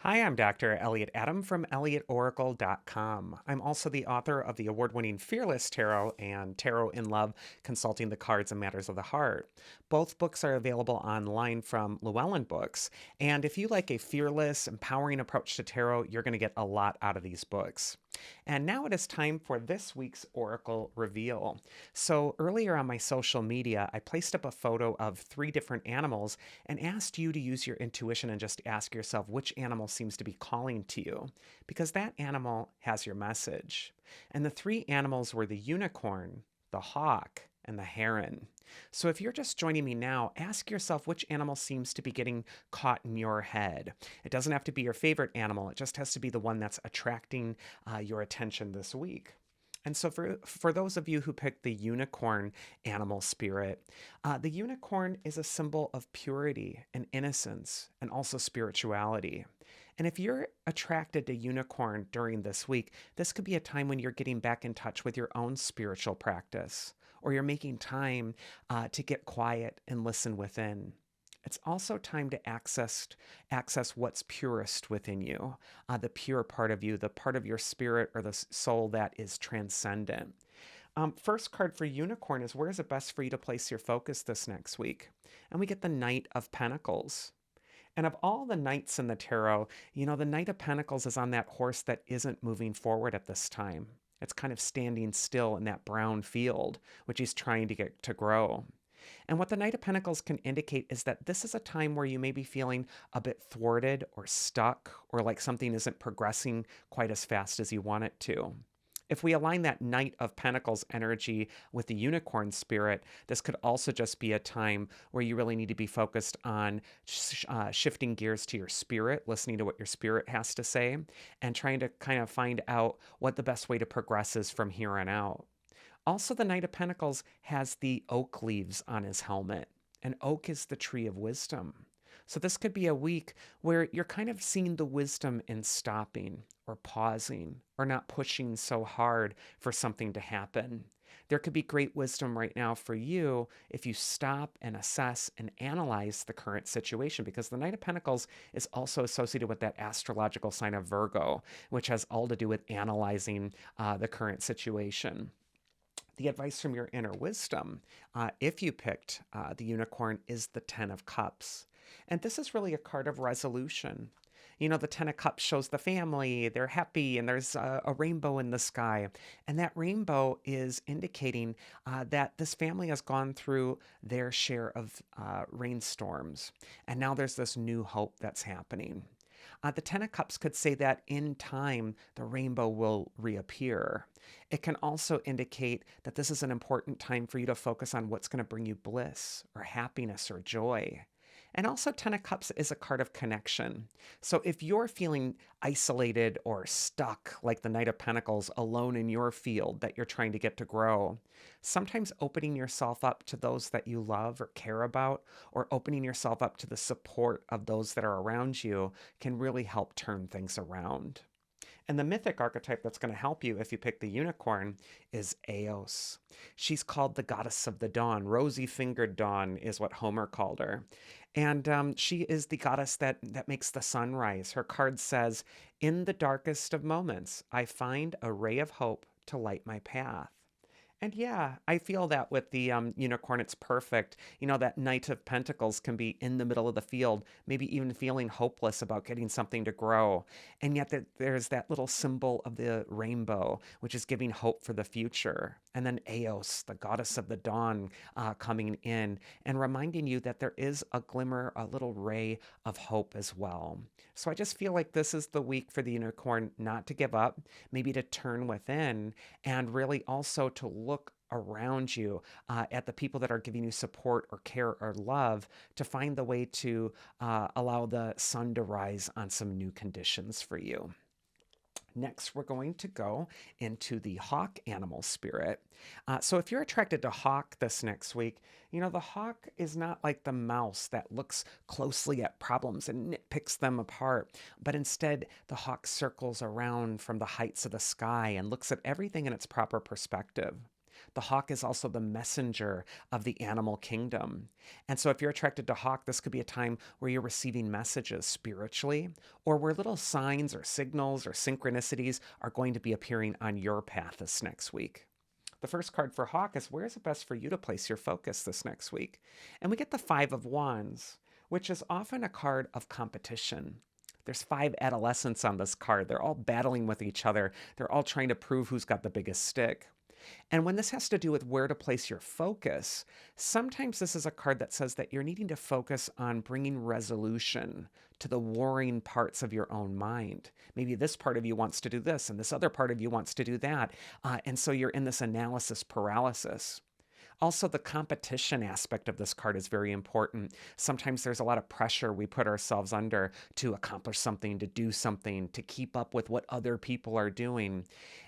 Hi, I'm Dr. Elliot Adam from ElliotOracle.com. I'm also the author of the award winning Fearless Tarot and Tarot in Love, Consulting the Cards and Matters of the Heart. Both books are available online from Llewellyn Books. And if you like a fearless, empowering approach to tarot, you're going to get a lot out of these books. And now it is time for this week's Oracle reveal. So, earlier on my social media, I placed up a photo of three different animals and asked you to use your intuition and just ask yourself which animal seems to be calling to you, because that animal has your message. And the three animals were the unicorn, the hawk, and the heron. So if you're just joining me now, ask yourself which animal seems to be getting caught in your head. It doesn't have to be your favorite animal, it just has to be the one that's attracting your attention this week. And so, for those of you who picked the unicorn animal spirit, the unicorn is a symbol of purity and innocence and also spirituality. And if you're attracted to unicorn during this week, this could be a time when you're getting back in touch with your own spiritual practice, or you're making time to get quiet and listen within. It's also time to access what's purest within you, the pure part of you, the part of your spirit or the soul that is transcendent. First card for Unicorn is, where is it best for you to place your focus this next week? And we get the Knight of Pentacles. And of all the knights in the tarot, the Knight of Pentacles is on that horse that isn't moving forward at this time. It's kind of standing still in that brown field, which he's trying to get to grow. And what the Knight of Pentacles can indicate is that this is a time where you may be feeling a bit thwarted or stuck, or like something isn't progressing quite as fast as you want it to. If we align that Knight of Pentacles energy with the unicorn spirit, this could also just be a time where you really need to be focused on shifting gears to your spirit, listening to what your spirit has to say, and trying to kind of find out what the best way to progress is from here on out. Also, the Knight of Pentacles has the oak leaves on his helmet, and oak is the tree of wisdom. So, this could be a week where you're kind of seeing the wisdom in stopping or pausing or not pushing so hard for something to happen. There could be great wisdom right now for you if you stop and assess and analyze the current situation, because the Knight of Pentacles is also associated with that astrological sign of Virgo, which has all to do with analyzing the current situation. The advice from your inner wisdom, if you picked the unicorn, is the Ten of Cups. And this is really a card of resolution. The Ten of Cups shows the family, they're happy, and there's a rainbow in the sky. And that rainbow is indicating that this family has gone through their share of rainstorms. And now there's this new hope that's happening. The Ten of Cups could say that in time, the rainbow will reappear. It can also indicate that this is an important time for you to focus on what's going to bring you bliss or happiness or joy. And also, Ten of Cups is a card of connection. So if you're feeling isolated or stuck, like the Knight of Pentacles, alone in your field that you're trying to get to grow, sometimes opening yourself up to those that you love or care about, or opening yourself up to the support of those that are around you, can really help turn things around. And the mythic archetype that's going to help you if you pick the unicorn is Eos. She's called the goddess of the dawn. Rosy fingered dawn is what Homer called her. And she is the goddess that makes the sun rise. Her card says, "In the darkest of moments, I find a ray of hope to light my path." And yeah, I feel that with the unicorn, it's perfect. That Knight of Pentacles can be in the middle of the field, maybe even feeling hopeless about getting something to grow. And yet there's that little symbol of the rainbow, which is giving hope for the future. And then Eos, the goddess of the dawn, coming in and reminding you that there is a glimmer, a little ray of hope as well. So I just feel like this is the week for the unicorn not to give up, maybe to turn within, and really also to look around you at the people that are giving you support or care or love, to find the way to allow the sun to rise on some new conditions for you. Next, we're going to go into the hawk animal spirit. So if you're attracted to hawk this next week, the hawk is not like the mouse that looks closely at problems and nitpicks them apart, but instead the hawk circles around from the heights of the sky and looks at everything in its proper perspective. the hawk is also the messenger of the animal kingdom. And so if you're attracted to hawk, this could be a time where you're receiving messages spiritually, or where little signs or signals or synchronicities are going to be appearing on your path this next week. The first card for hawk is, where is it best for you to place your focus this next week? And we get the Five of Wands, which is often a card of competition. There's 5 adolescents on this card. They're all battling with each other. They're all trying to prove who's got the biggest stick. And when this has to do with where to place your focus, sometimes this is a card that says that you're needing to focus on bringing resolution to the warring parts of your own mind. Maybe this part of you wants to do this, and this other part of you wants to do that. And so you're in this analysis paralysis. Also, the competition aspect of this card is very important. Sometimes there's a lot of pressure we put ourselves under to accomplish something, to do something, to keep up with what other people are doing.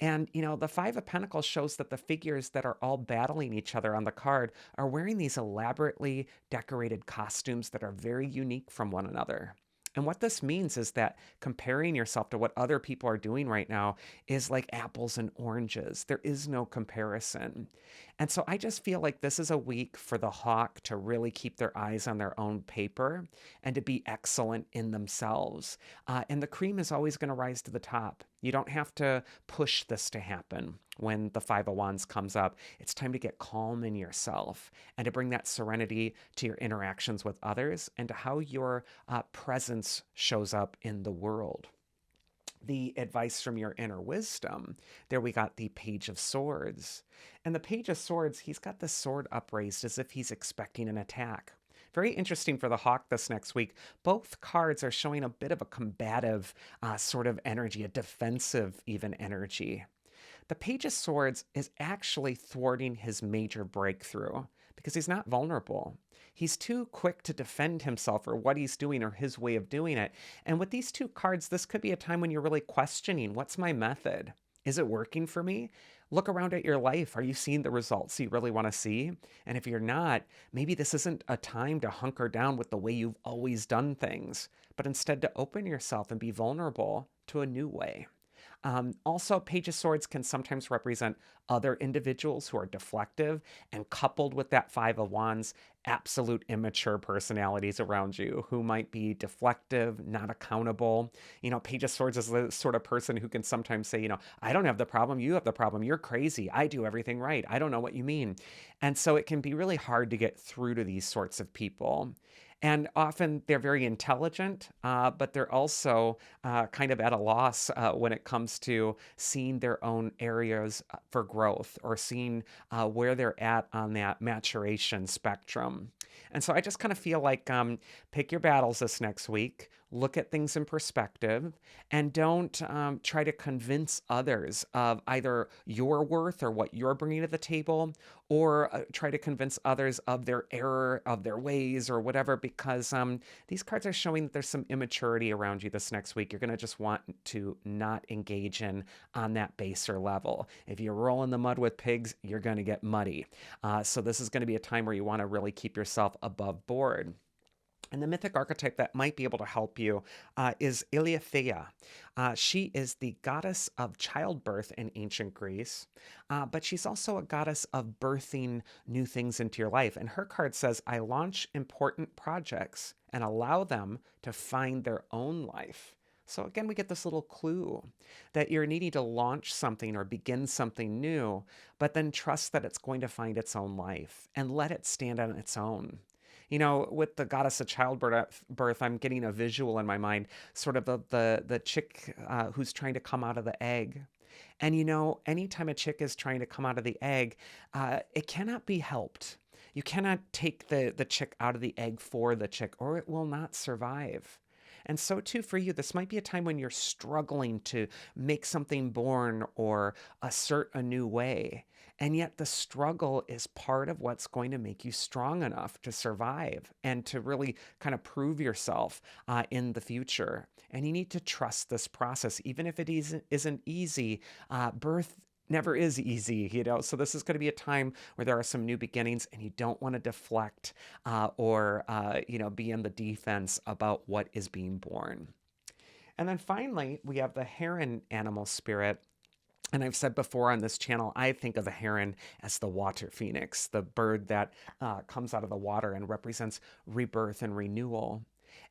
And, the Five of Pentacles shows that the figures that are all battling each other on the card are wearing these elaborately decorated costumes that are very unique from one another. And what this means is that comparing yourself to what other people are doing right now is like apples and oranges. There is no comparison. And so I just feel like this is a week for the hawk to really keep their eyes on their own paper and to be excellent in themselves. And the cream is always going to rise to the top. You don't have to push this to happen when the Five of Wands comes up. It's time to get calm in yourself and to bring that serenity to your interactions with others and to how your presence shows up in the world. The advice from your inner wisdom, there we got the Page of Swords. And the Page of Swords, he's got the sword upraised as if he's expecting an attack. Very interesting for the hawk this next week. Both cards are showing a bit of a combative sort of energy, a defensive even energy. The Page of Swords is actually thwarting his major breakthrough because he's not vulnerable. He's too quick to defend himself or what he's doing or his way of doing it. And with these two cards, this could be a time when you're really questioning, what's my method? Is it working for me? Look around at your life. Are you seeing the results you really want to see? And if you're not, maybe this isn't a time to hunker down with the way you've always done things, but instead to open yourself and be vulnerable to a new way. Also, Page of Swords can sometimes represent other individuals who are deflective, and coupled with that Five of Wands, absolute immature personalities around you who might be deflective, not accountable. Page of Swords is the sort of person who can sometimes say, I don't have the problem, you have the problem, you're crazy, I do everything right, I don't know what you mean. And so it can be really hard to get through to these sorts of people. And often they're very intelligent, but they're also kind of at a loss when it comes to seeing their own areas for growth or seeing where they're at on that maturation spectrum. And so I just kind of feel like pick your battles this next week, look at things in perspective, and don't try to convince others of either your worth or what you're bringing to the table, or try to convince others of their error, of their ways, or whatever, because these cards are showing that there's some immaturity around you this next week. You're going to just want to not engage in on that baser level. If you roll in the mud with pigs, you're going to get muddy. So this is going to be a time where you want to really keep yourself above board. And the mythic archetype that might be able to help you is Eileithyia. She is the goddess of childbirth in ancient Greece, but she's also a goddess of birthing new things into your life. And her card says, I launch important projects and allow them to find their own life. So again, we get this little clue that you're needing to launch something or begin something new, but then trust that it's going to find its own life and let it stand on its own. With the goddess of childbirth, I'm getting a visual in my mind, sort of the chick who's trying to come out of the egg. And anytime a chick is trying to come out of the egg, it cannot be helped. You cannot take the chick out of the egg for the chick, or it will not survive. And so too for you, this might be a time when you're struggling to make something born or assert a new way. And yet the struggle is part of what's going to make you strong enough to survive and to really kind of prove yourself in the future. And you need to trust this process, even if it isn't easy. Birth never is easy, so this is going to be a time where there are some new beginnings, and you don't want to deflect or be in the defense about what is being born. And then finally, we have the Heron animal spirit. And I've said before on this channel, I think of the heron as the water phoenix, the bird that comes out of the water and represents rebirth and renewal.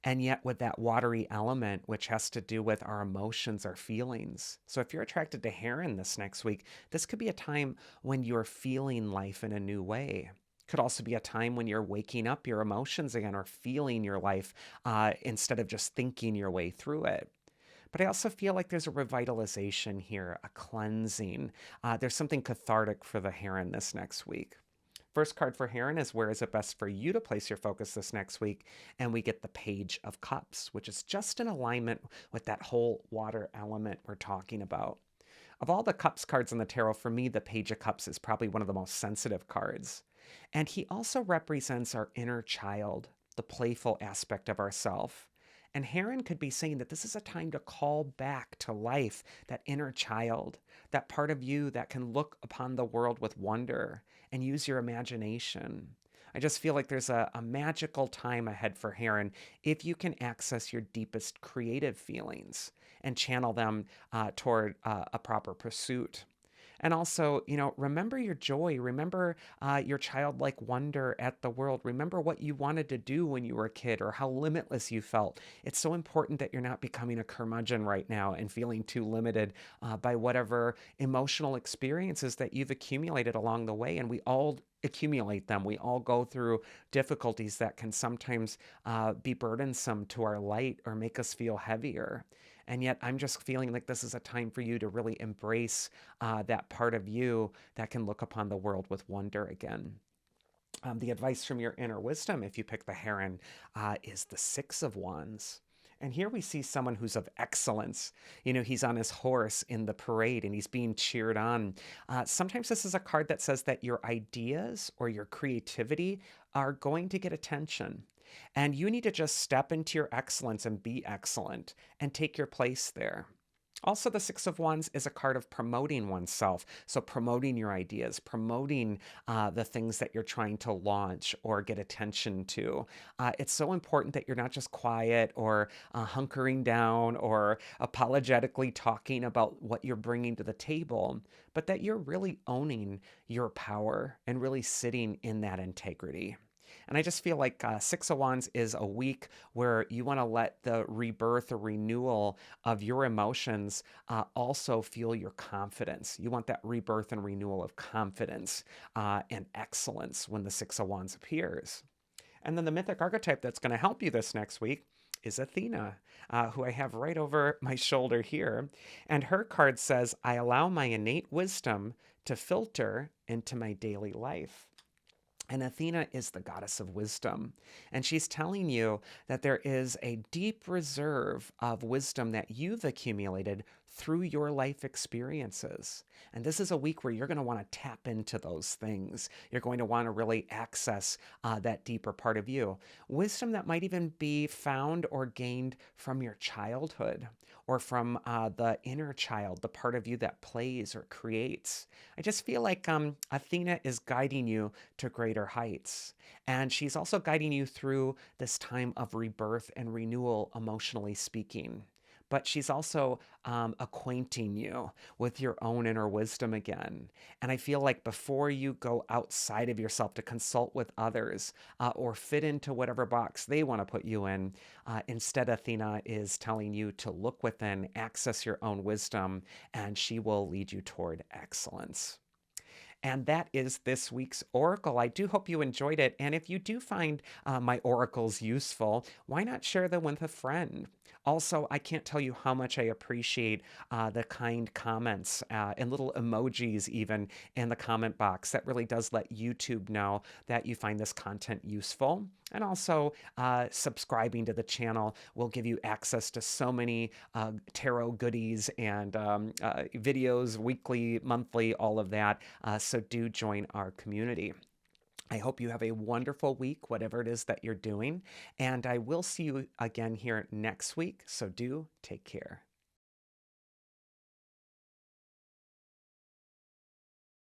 And yet, with that watery element, which has to do with our emotions, our feelings. So, if you're attracted to heron this next week, this could be a time when you're feeling life in a new way. Could also be a time when you're waking up your emotions again or feeling your life instead of just thinking your way through it. But I also feel like there's a revitalization here, a cleansing. There's something cathartic for the heron this next week. First card for Heron is where is it best for you to place your focus this next week? And we get the Page of Cups, which is just in alignment with that whole water element we're talking about. Of all the Cups cards in the tarot, for me, the Page of Cups is probably one of the most sensitive cards. And he also represents our inner child, the playful aspect of ourself. And Heron could be saying that this is a time to call back to life that inner child, that part of you that can look upon the world with wonder and use your imagination. I just feel like there's a magical time ahead for Heron if you can access your deepest creative feelings and channel them toward a proper pursuit. And also, remember your joy. Remember your childlike wonder at the world. Remember what you wanted to do when you were a kid or how limitless you felt. It's so important that you're not becoming a curmudgeon right now and feeling too limited by whatever emotional experiences that you've accumulated along the way. And we all accumulate them. We all go through difficulties that can sometimes be burdensome to our light or make us feel heavier. And yet, I'm just feeling like this is a time for you to really embrace that part of you that can look upon the world with wonder again. The advice from your inner wisdom, if you pick the heron, is the Six of Wands. And here we see someone who's of excellence. He's on his horse in the parade and he's being cheered on. Sometimes this is a card that says that your ideas or your creativity are going to get attention. And you need to just step into your excellence and be excellent and take your place there. Also, the Six of Wands is a card of promoting oneself. So, promoting your ideas, promoting the things that you're trying to launch or get attention to. It's so important that you're not just quiet or hunkering down or apologetically talking about what you're bringing to the table, but that you're really owning your power and really sitting in that integrity. And I just feel like Six of Wands is a week where you want to let the rebirth or renewal of your emotions also fuel your confidence. You want that rebirth and renewal of confidence and excellence when the Six of Wands appears. And then the mythic archetype that's going to help you this next week is Athena, who I have right over my shoulder here. And her card says, I allow my innate wisdom to filter into my daily life. And Athena is the goddess of wisdom. And she's telling you that there is a deep reserve of wisdom that you've accumulated through your life experiences. And this is a week where you're going to want to tap into those things. You're going to want to really access that deeper part of you. Wisdom that might even be found or gained from your childhood or from the inner child, the part of you that plays or creates. I just feel like Athena is guiding you to greater heights. And she's also guiding you through this time of rebirth and renewal, emotionally speaking. But she's also acquainting you with your own inner wisdom again. And I feel like before you go outside of yourself to consult with others or fit into whatever box they want to put you in, instead, Athena is telling you to look within, access your own wisdom, and she will lead you toward excellence. And that is this week's Oracle. I do hope you enjoyed it. And if you do find my oracles useful, why not share them with a friend? Also, I can't tell you how much I appreciate the kind comments and little emojis even in the comment box. That really does let YouTube know that you find this content useful. And also, subscribing to the channel will give you access to so many tarot goodies and videos, weekly, monthly, all of that. So do join our community. I hope you have a wonderful week, whatever it is that you're doing. And I will see you again here next week. So do take care.